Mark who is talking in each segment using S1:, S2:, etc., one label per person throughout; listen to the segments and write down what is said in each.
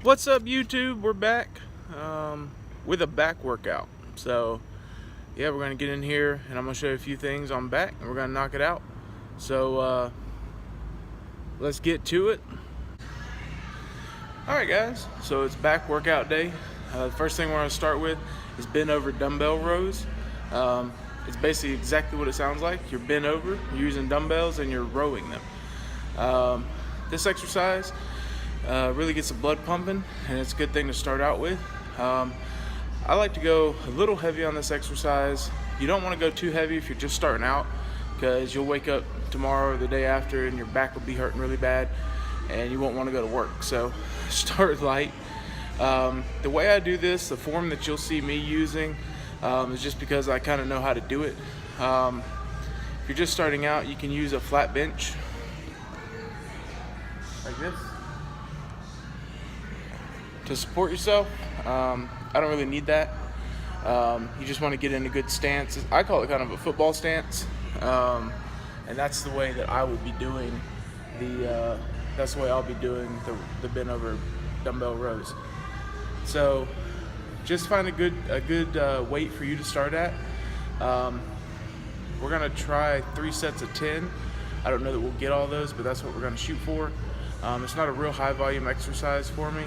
S1: What's up, YouTube? We're back with a back workout. So yeah, we're gonna get in here and I'm gonna show you a few things on back and we're gonna knock it out. So let's get to it. Alright guys, so it's back workout day. The first thing we're gonna start with is bent over dumbbell rows. It's basically exactly what it sounds like. You're bent over, you're using dumbbells and you're rowing them. This exercise really gets the blood pumping, and it's a good thing to start out with. I like to go a little heavy on this exercise. You don't want to go too heavy if you're just starting out, because you'll wake up tomorrow or the day after and your back will be hurting really bad and you won't want to go to work. So start light. The way I do this, the form that you'll see me using, is just because I kind of know how to do it. If you're just starting out, you can use a flat bench like this to support yourself. I don't really need that. You just want to get in a good stance. I call it kind of a football stance, and that's the way that I will be doing that's the way I'll be doing the bent over dumbbell rows. So just find a good weight for you to start at. We're gonna try 3 sets of 10. I don't know that we'll get all those, but that's what we're gonna shoot for. It's not a real high volume exercise for me.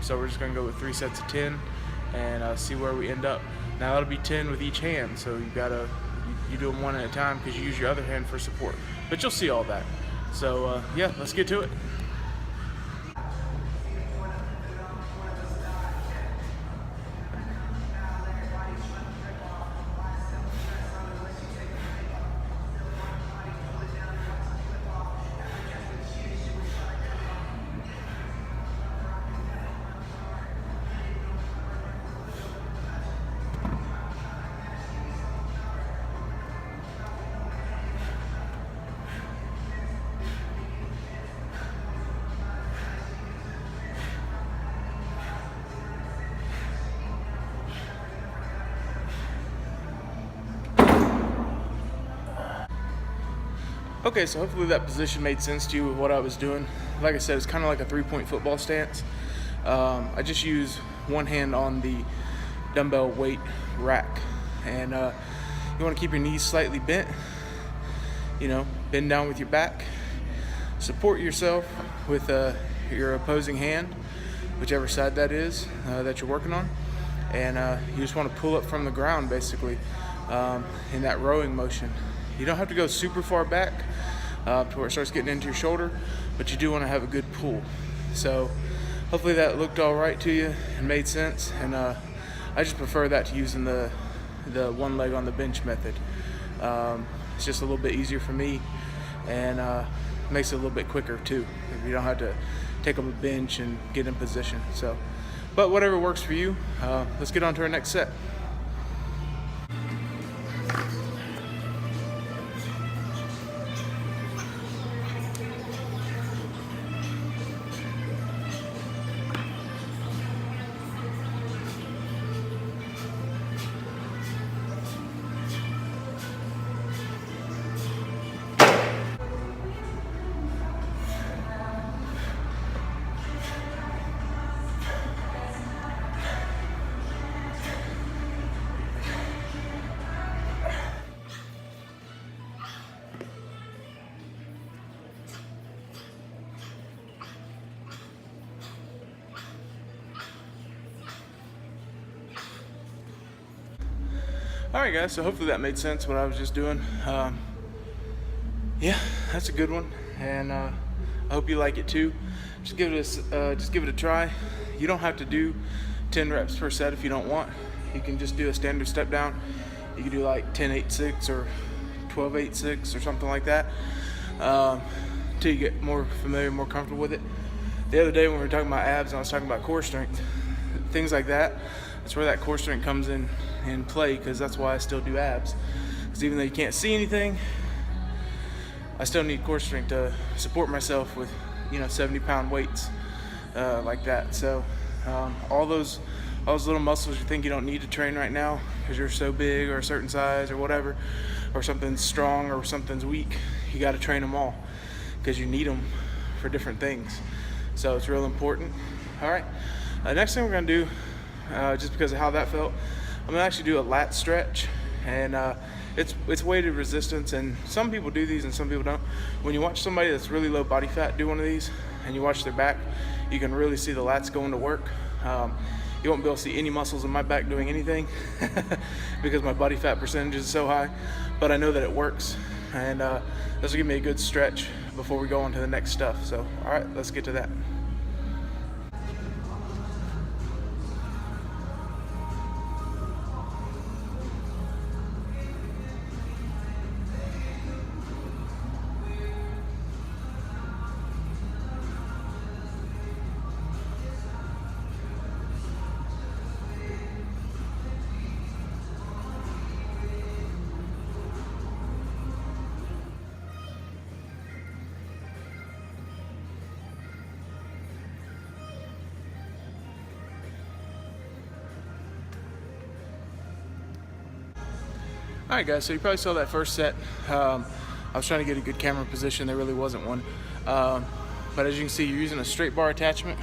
S1: So we're just gonna go with 3 sets of 10 and see where we end up. Now that'll be 10 with each hand, so you do them one at a time because you use your other hand for support. But you'll see all that. So yeah, let's get to it. Okay, so hopefully that position made sense to you with what I was doing. Like I said, it's kind of like a 3-point football stance. I just use one hand on the dumbbell weight rack, and you want to keep your knees slightly bent. Bend down with your back. Support yourself with your opposing hand, whichever side that is that you're working on, and you just want to pull up from the ground, basically, in that rowing motion. You don't have to go super far back to where it starts getting into your shoulder, but you do want to have a good pull. So hopefully that looked all right to you and made sense. And I just prefer that to using the one leg on the bench method. It's just a little bit easier for me, and makes it a little bit quicker too. You don't have to take up a bench and get in position. So, but whatever works for you. Let's get on to our next set. Alright guys, so hopefully that made sense what I was just doing. Yeah, that's a good one, and I hope you like it too. Just give it a try. You don't have to do 10 reps per set if you don't want. You can just do a standard step down. You can do like 10-8-6 or 12-8-6 or something like that, until you get more familiar, more comfortable with it. The other day when we were talking about abs and I was talking about core strength, things like that, that's where that core strength comes in play, because that's why I still do abs. Because even though you can't see anything, I still need core strength to support myself with 70-pound weights like that. So all those little muscles you think you don't need to train right now because you're so big or a certain size or whatever, or something's strong or something's weak, you got to train them all because you need them for different things. So it's real important. All right, next thing we're gonna do, just because of how that felt, I'm gonna actually do a lat stretch, and it's weighted resistance, and some people do these and some people don't. When you watch somebody that's really low body fat do one of these, and you watch their back, you can really see the lats going to work. You won't be able to see any muscles in my back doing anything because my body fat percentage is so high, but I know that it works, and this will give me a good stretch before we go on to the next stuff. So, all right, let's get to that. All right, guys, so you probably saw that first set. I was trying to get a good camera position. There really wasn't one. But as you can see, you're using a straight bar attachment.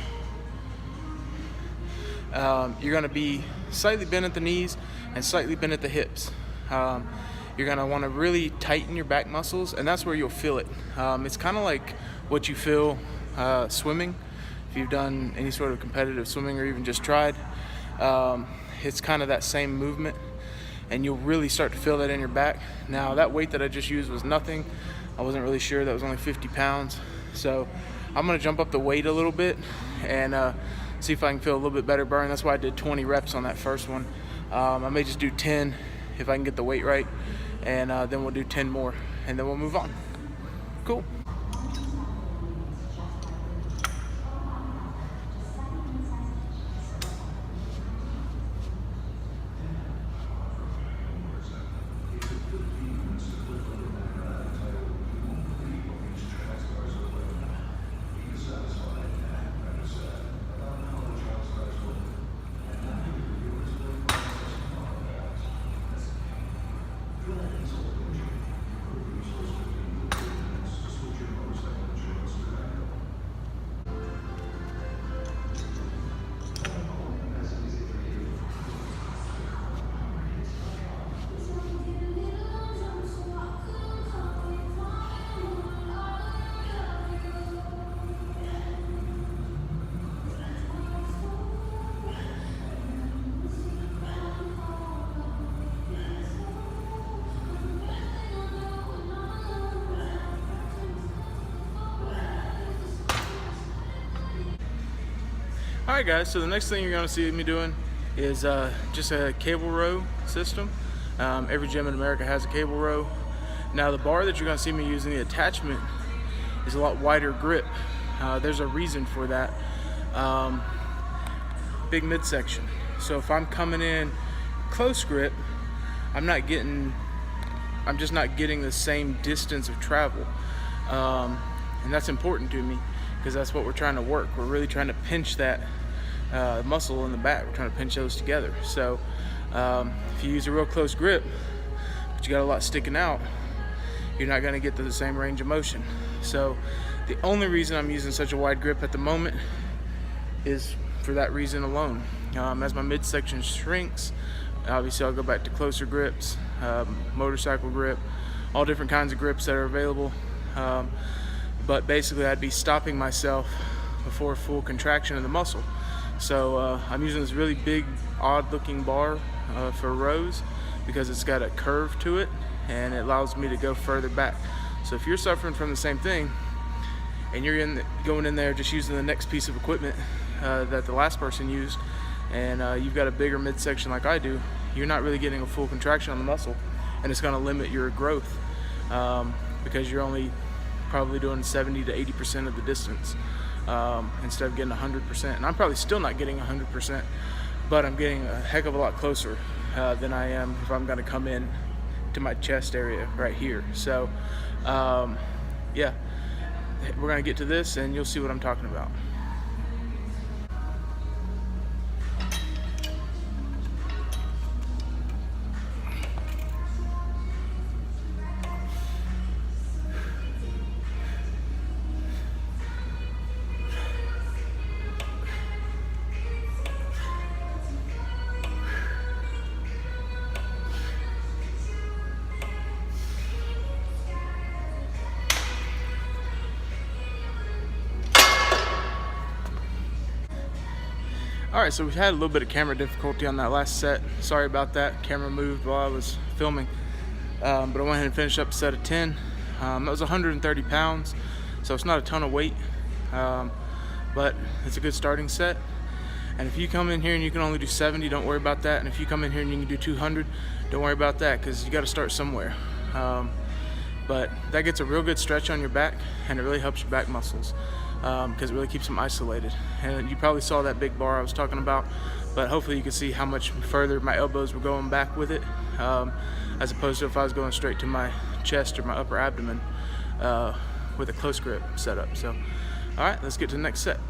S1: You're gonna be slightly bent at the knees and slightly bent at the hips. You're gonna wanna really tighten your back muscles, and that's where you'll feel it. It's kind of like what you feel swimming. If you've done any sort of competitive swimming or even just tried, it's kind of that same movement, and you'll really start to feel that in your back. Now, that weight that I just used was nothing. I wasn't really sure. That was only 50 pounds. So I'm gonna jump up the weight a little bit and see if I can feel a little bit better burn. That's why I did 20 reps on that first one. I may just do 10 if I can get the weight right, and then we'll do 10 more, and then we'll move on. Cool. All right, guys, so the next thing you're gonna see me doing is just a cable row system. Every gym in America has a cable row. Now, the bar that you're gonna see me using, the attachment, is a lot wider grip. There's a reason for that. Big midsection. So if I'm coming in close grip, I'm just not getting the same distance of travel. And that's important to me, because that's what we're trying to work. We're really trying to pinch that muscle in the back. We're trying to pinch those together. So if you use a real close grip, but you got a lot sticking out, you're not gonna get to the same range of motion. So the only reason I'm using such a wide grip at the moment is for that reason alone. As my midsection shrinks, obviously I'll go back to closer grips, motorcycle grip, all different kinds of grips that are available. But basically I'd be stopping myself before full contraction of the muscle. So I'm using this really big, odd looking bar for rows because it's got a curve to it and it allows me to go further back. So if you're suffering from the same thing and you're going in there just using the next piece of equipment that the last person used, and you've got a bigger midsection like I do, you're not really getting a full contraction on the muscle, and it's gonna limit your growth because you're only probably doing 70 to 80% of the distance instead of getting 100%. And I'm probably still not getting 100%, but I'm getting a heck of a lot closer than I am if I'm gonna come in to my chest area right here. So yeah, we're gonna get to this and you'll see what I'm talking about. Alright, so we had a little bit of camera difficulty on that last set. Sorry about that. Camera moved while I was filming. But I went ahead and finished up a set of 10. That was 130 pounds, so it's not a ton of weight. But it's a good starting set. And if you come in here and you can only do 70, don't worry about that. And if you come in here and you can do 200, don't worry about that, because you got to start somewhere. But that gets a real good stretch on your back, and it really helps your back muscles, because it really keeps them isolated. And you probably saw that big bar I was talking about, but hopefully you can see how much further my elbows were going back with it, as opposed to if I was going straight to my chest or my upper abdomen with a close grip setup. So, all right, let's get to the next set.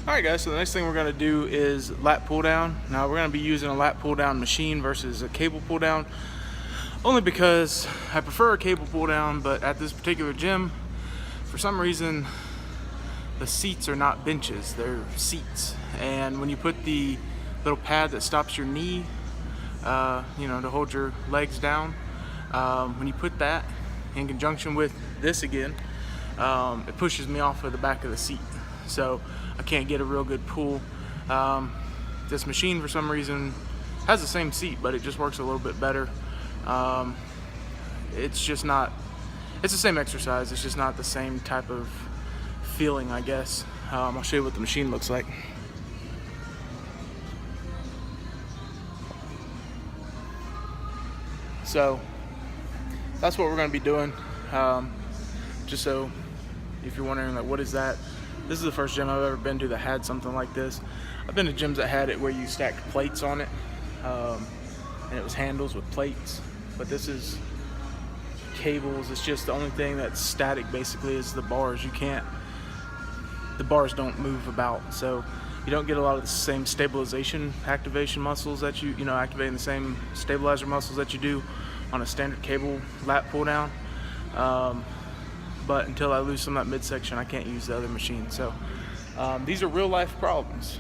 S1: Alright guys, so the next thing we're going to do is lat pull down. Now we're going to be using a lat pull down machine versus a cable pull down, only because I prefer a cable pull down, but at this particular gym, for some reason, the seats are not benches, they're seats. And when you put the little pad that stops your knee, you know, to hold your legs down, when you put that in conjunction with this again, it pushes me off of the back of the seat. So I can't get a real good pull. This machine for some reason has the same seat, but it just works a little bit better. It's just not, it's the same exercise, it's just not the same type of feeling, I guess. I'll show you what the machine looks like. So that's what we're going to be doing. Just so if you're wondering, like, what is that? This is the first gym I've ever been to that had something like this. I've been to gyms that had it where you stacked plates on it, and it was handles with plates. But this is cables. It's just the only thing that's static basically is the bars. The bars don't move about, so you don't get a lot of the same stabilization activation muscles that you know, activating the same stabilizer muscles that you do on a standard cable lat pull down. But until I lose some of that midsection, I can't use the other machine. So these are real life problems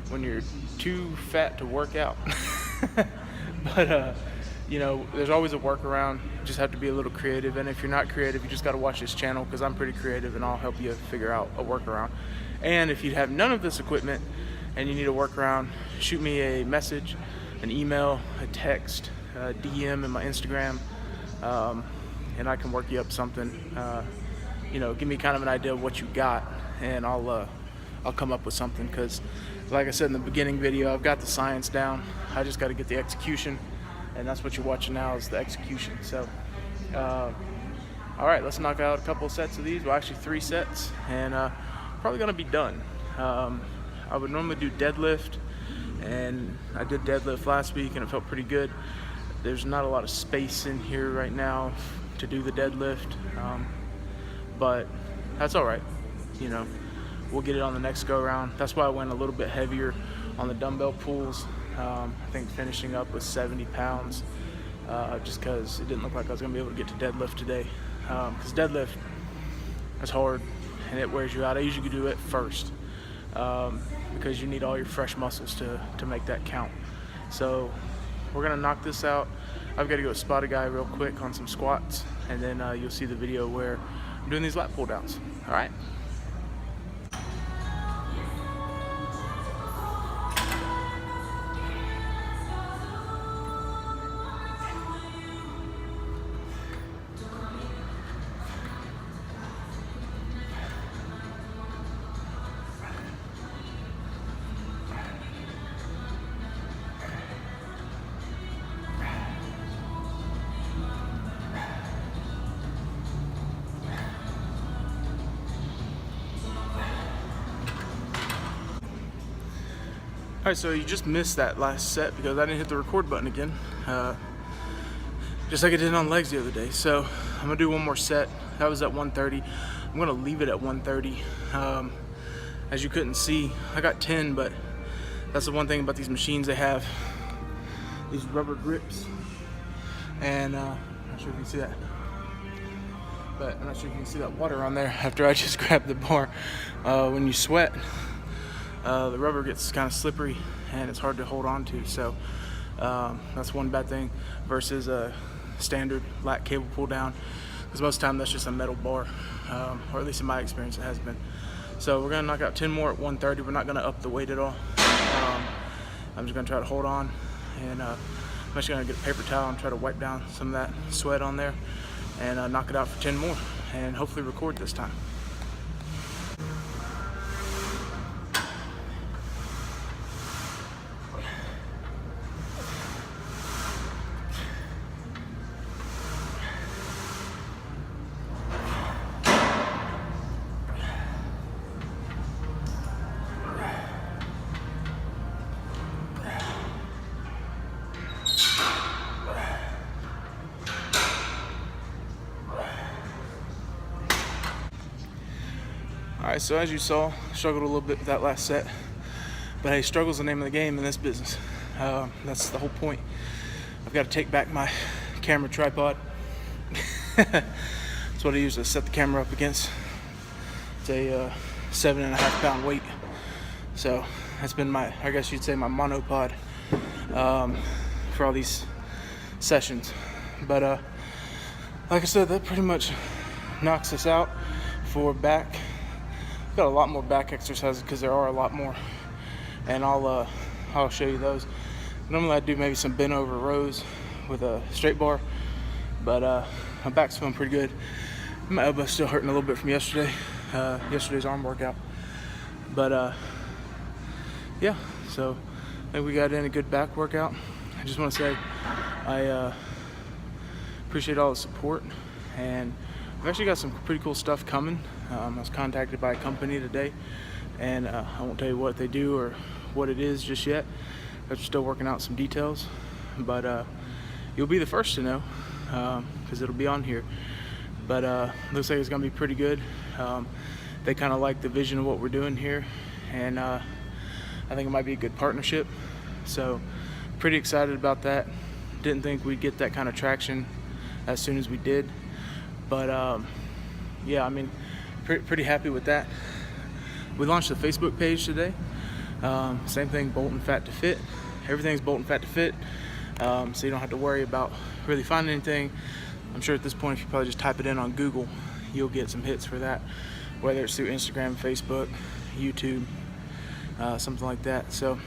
S1: when you're too fat to work out. But you know, there's always a workaround. You just have to be a little creative, and if you're not creative, you just got to watch this channel, because I'm pretty creative and I'll help you figure out a workaround. And if you have none of this equipment and you need a workaround, shoot me a message, an email, a text, a DM in my Instagram, and I can work you up something. You know, give me kind of an idea of what you got, and I'll come up with something, because like I said in the beginning video, I've got the science down. I just got to get the execution, and that's what you're watching now, is the execution. So all right, let's knock out a couple of sets of these. Well, actually 3 sets, and probably gonna be done. I would normally do deadlift, and I did deadlift last week and it felt pretty good. There's not a lot of space in here right now to do the deadlift, but that's all right. You know, we'll get it on the next go around. That's why I went a little bit heavier on the dumbbell pulls. I think finishing up with 70 pounds, just because it didn't look like I was gonna be able to get to deadlift today, because deadlift is hard and it wears you out. I usually do it first, because you need all your fresh muscles to make that count. So we're gonna knock this out. I've got to go spot a guy real quick on some squats, and then you'll see the video where I'm doing these lat pull downs. All right. Alright, so you just missed that last set because I didn't hit the record button again. Just like I did on legs the other day. So I'm gonna do one more set. That was at 130. I'm gonna leave it at 130. As you couldn't see, I got 10, but that's the one thing about these machines. They have these rubber grips, and I'm not sure if you can see that, but I'm not sure if you can see that water on there after I just grabbed the bar. When you sweat, the rubber gets kind of slippery and it's hard to hold on to. So that's one bad thing versus a standard lat cable pull down, because most of the time that's just a metal bar, or at least in my experience it has been. So we're gonna knock out 10 more at 130. We're not gonna up the weight at all. I'm just gonna try to hold on, and I'm just gonna get a paper towel and try to wipe down some of that sweat on there, and knock it out for 10 more, and hopefully record this time. Alright, so as you saw, struggled a little bit with that last set, but hey, struggle's the name of the game in this business. That's the whole point. I've got to take back my camera tripod. That's what I use to set the camera up against. It's a 7.5 pound weight. So that's been my, I guess you'd say, my monopod for all these sessions. But like I said, that pretty much knocks us out for back. Got a lot more back exercises because there are a lot more, and I'll show you those. Normally I do maybe some bent over rows with a straight bar, but my back's feeling pretty good. My elbow's still hurting a little bit from yesterday's arm workout, but yeah, so I think we got in a good back workout. I just want to say I appreciate all the support, and I've actually got some pretty cool stuff coming. I was contacted by a company today, and I won't tell you what they do or what it is just yet. They're still working out some details, but you'll be the first to know because it'll be on here. But looks like it's gonna be pretty good. They kind of like the vision of what we're doing here, and I think it might be a good partnership. So pretty excited about that. Didn't think we'd get that kind of traction as soon as we did, but yeah, I mean, pretty happy with that. We launched a Facebook page today. Same thing, Bolton Fat to Fit. Everything's Bolton Fat to Fit, so you don't have to worry about really finding anything. I'm sure at this point, if you probably just type it in on Google, you'll get some hits for that, whether it's through Instagram, Facebook, YouTube, something like that. So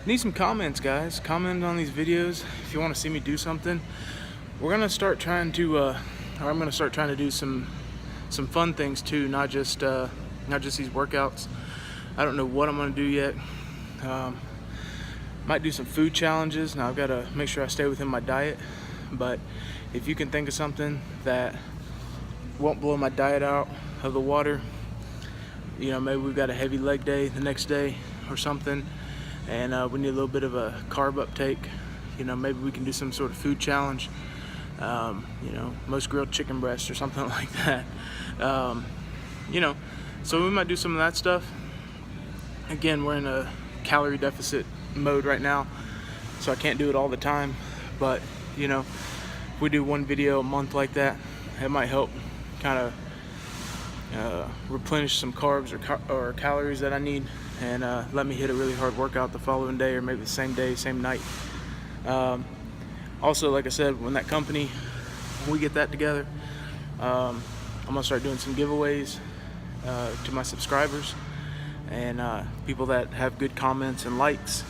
S1: need some comments, guys. Comment on these videos if you want to see me do something. We're gonna start trying to or I'm gonna start trying to do some fun things too, not just these workouts. I don't know what I'm gonna do yet. Might do some food challenges. Now I've got to make sure I stay within my diet, but if you can think of something that won't blow my diet out of the water, you know, maybe we've got a heavy leg day the next day or something, and we need a little bit of a carb uptake, you know, maybe we can do some sort of food challenge. You know, most grilled chicken breast or something like that. You know, so we might do some of that stuff. Again, we're in a calorie deficit mode right now, so I can't do it all the time, but you know, if we do one video a month like that, it might help kind of replenish some carbs or calories that I need, and let me hit a really hard workout the following day, or maybe the same day, same night. Also, like I said, when we get that together, I'm gonna start doing some giveaways to my subscribers and people that have good comments and likes.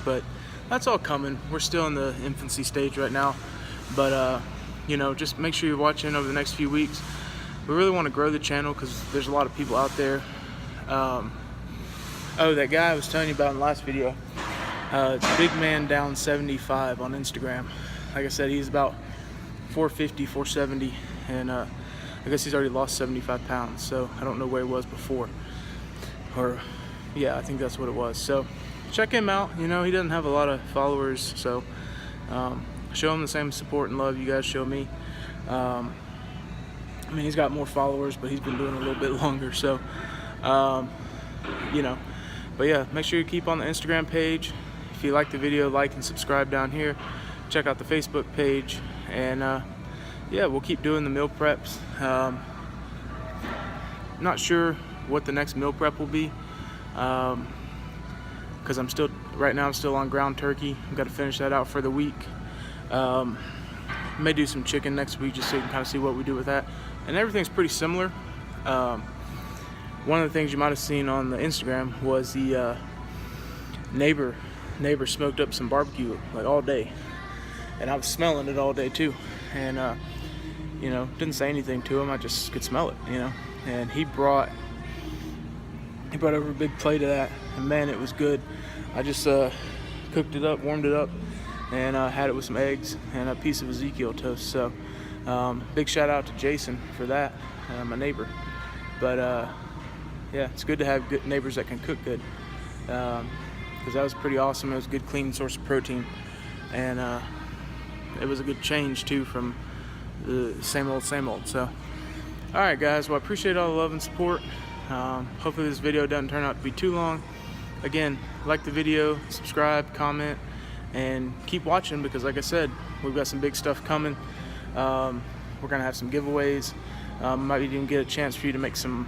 S1: But that's all coming. We're still in the infancy stage right now, but you know, just make sure you're watching over the next few weeks. We really want to grow the channel because there's a lot of people out there. Oh, that guy I was telling you about in the last video, it's Big Man Down 75 on Instagram. Like I said, he's about 450, 470, and I guess he's already lost 75 pounds, so I don't know where he was before. Or, yeah, I think that's what it was. So check him out. You know, he doesn't have a lot of followers, so show him the same support and love you guys show me. I mean, he's got more followers, but he's been doing it a little bit longer, so you know. But yeah, make sure you keep on the Instagram page. If you like the video, like and subscribe down here. Check out the Facebook page, and yeah, we'll keep doing the meal preps. Not sure what the next meal prep will be, because right now I'm still on ground turkey. I've got to finish that out for the week. May do some chicken next week, just so you can kind of see what we do with that. And everything's pretty similar. One of the things you might have seen on the Instagram was the neighbor smoked up some barbecue like all day, and I was smelling it all day too. And you know, didn't say anything to him. I just could smell it, you know. And he brought over a big plate of that, and man, it was good. I just cooked it up, warmed it up, and had it with some eggs and a piece of Ezekiel toast. So big shout out to Jason for that, my neighbor. But yeah, it's good to have good neighbors that can cook good, because that was pretty awesome. It was a good clean source of protein, and it was a good change too from the same old. So all right guys, well, I appreciate all the love and support. Hopefully this video doesn't turn out to be too long. Again, like the video, subscribe, comment, and keep watching, because like I said, we've got some big stuff coming. We're gonna have some giveaways. Might even get a chance for you to make some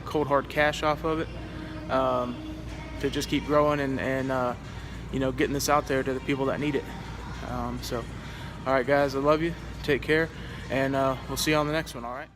S1: cold hard cash off of it, to just keep growing and you know, getting this out there to the people that need it. So all right guys, I love you, take care, and we'll see you on the next one. All right.